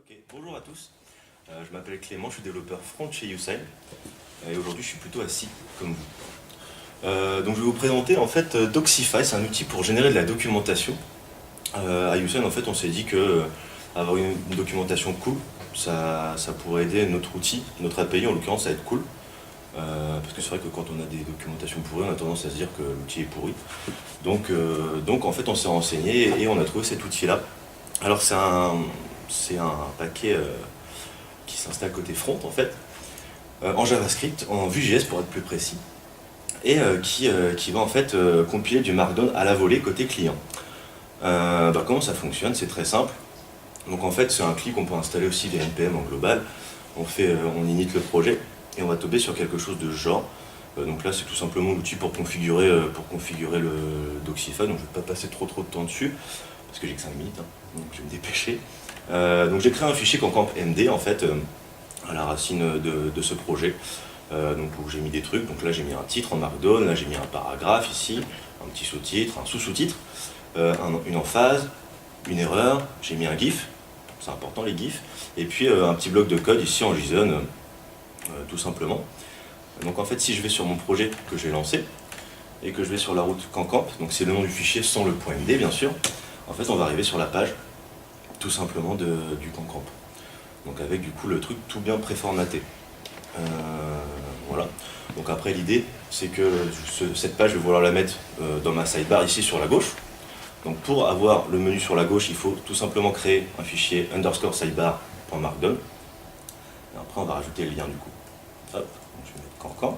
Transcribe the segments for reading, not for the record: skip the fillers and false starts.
Ok, bonjour à tous. Je m'appelle Clément, je suis développeur front chez Usain et aujourd'hui je suis plutôt assis comme vous. Donc je vais vous présenter en fait Docsify, c'est un outil pour générer de la documentation. À Usain en fait on s'est dit que avoir une documentation cool, ça pourrait aider notre outil, notre API en l'occurrence à être cool. Parce que c'est vrai que quand on a des documentations pourries, on a tendance à se dire que l'outil est pourri. Donc en fait on s'est renseigné et on a trouvé cet outil là. Alors c'est un paquet qui s'installe côté front en fait, en JavaScript, en Vue.js pour être plus précis, et qui va en fait compiler du Markdown à la volée côté client. Comment ça fonctionne? C'est très simple. Donc en fait c'est un clic, on peut installer aussi des NPM en global. On init le projet et on va tomber sur quelque chose de ce genre. Donc là c'est tout simplement l'outil pour configurer le Docsify, donc je ne vais pas passer trop de temps dessus parce que j'ai que 5 minutes, hein, donc je vais me dépêcher. Donc j'ai créé un fichier concamp MD en fait à la racine de ce projet, donc où j'ai mis des trucs. Donc là j'ai mis un titre en Markdown, là j'ai mis un paragraphe ici, un petit sous-titre, un sous-sous-titre, une emphase, une erreur, j'ai mis un GIF, c'est important les GIFs, et puis un petit bloc de code ici en JSON, tout simplement. Donc en fait si je vais sur mon projet que j'ai lancé et que je vais sur la route concamp, donc c'est le nom du fichier sans le .md bien sûr, en fait on va arriver sur la page tout simplement du concamp. Donc avec du coup le truc tout bien préformaté. Voilà. Donc après l'idée c'est que cette page je vais vouloir la mettre dans ma sidebar ici sur la gauche. Donc pour avoir le menu sur la gauche il faut tout simplement créer un fichier _sidebar.markdown. Et après on va rajouter le lien du coup. Hop, donc je vais mettre concamp.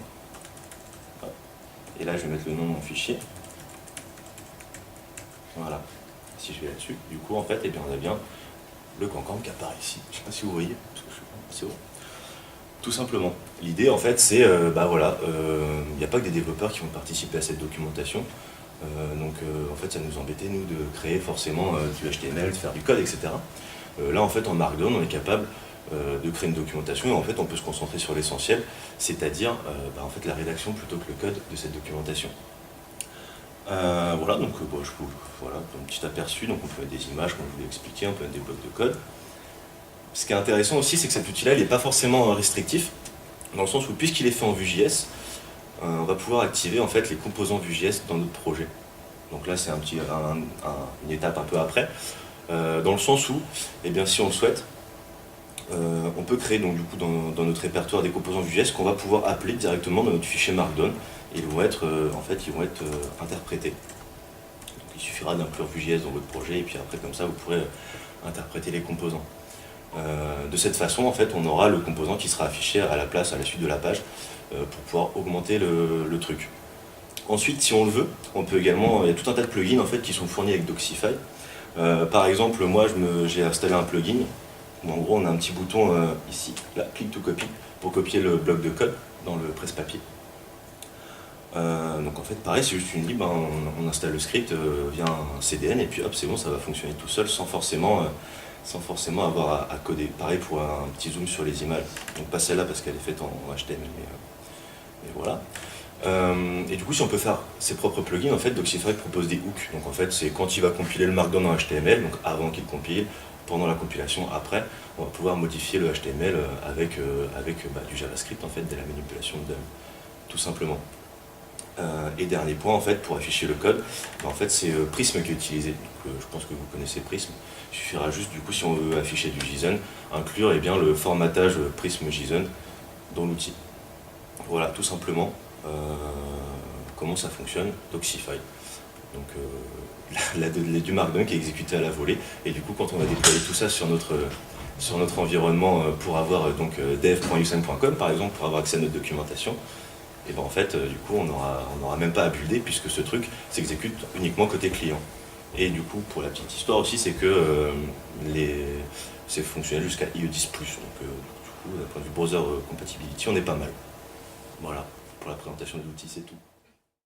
Hop. Et là je vais mettre le nom de mon fichier. Voilà. Si je vais là-dessus, du coup en fait on a bien le concamp qui apparaît ici. Je ne sais pas si vous voyez, parce que c'est bon. Tout simplement. L'idée en fait c'est, il n'y a pas que des développeurs qui vont participer à cette documentation. En fait ça nous embêtait nous de créer forcément du HTML, de faire du code, etc. Là en fait en Markdown on est capable de créer une documentation et en fait on peut se concentrer sur l'essentiel, c'est-à-dire en fait la rédaction plutôt que le code de cette documentation. Voilà, donc voilà, un petit aperçu, donc on peut mettre des images comme je vous l'ai expliqué, on peut mettre des blocs de code. Ce qui est intéressant aussi, c'est que cet outil-là, il n'est pas forcément restrictif, dans le sens où puisqu'il est fait en Vue.js, on va pouvoir activer en fait les composants Vue.js dans notre projet. Donc là, c'est une étape un peu après, dans le sens où, si on le souhaite, on peut créer donc du coup dans notre répertoire des composants Vue.js qu'on va pouvoir appeler directement dans notre fichier Markdown. Et ils vont être interprétés. Donc, il suffira d'inclure Vue.js dans votre projet et puis après comme ça vous pourrez interpréter les composants. De cette façon en fait on aura le composant qui sera affiché à la suite de la page pour pouvoir augmenter le truc. Ensuite si on le veut, on peut également, il y a tout un tas de plugins en fait qui sont fournis avec Docsify. Par exemple moi j'ai installé un plugin où en gros on a un petit bouton ici, là, click to copy, pour copier le bloc de code dans le presse-papier. Donc en fait pareil c'est juste une lib, on installe le script via un CDN et puis hop c'est bon, ça va fonctionner tout seul sans forcément avoir à coder. Pareil pour un petit zoom sur les images, donc pas celle-là parce qu'elle est faite en HTML, mais voilà. Et du coup si on peut faire ses propres plugins, en fait Docsify propose des hooks, donc en fait c'est quand il va compiler le Markdown en HTML, donc avant qu'il compile, pendant la compilation, après, on va pouvoir modifier le HTML avec du JavaScript en fait, de la manipulation de tout simplement. Et dernier point, en fait, pour afficher le code, en fait, c'est Prism qui est utilisé. Donc, je pense que vous connaissez Prism. Il suffira juste, du coup, si on veut afficher du JSON, inclure le formatage Prism JSON dans l'outil. Voilà, tout simplement, comment ça fonctionne, Docsify. Donc, du Markdown qui est exécuté à la volée. Et du coup, quand on va déployer tout ça sur notre environnement pour avoir dev.usain.com, par exemple, pour avoir accès à notre documentation, et en fait, du coup, on n'aura même pas à builder puisque ce truc s'exécute uniquement côté client. Et du coup, pour la petite histoire aussi, c'est que c'est fonctionnel jusqu'à IE10+. Donc, du coup, d'un point de vue browser compatibility, on est pas mal. Voilà, pour la présentation de l'outil, c'est tout.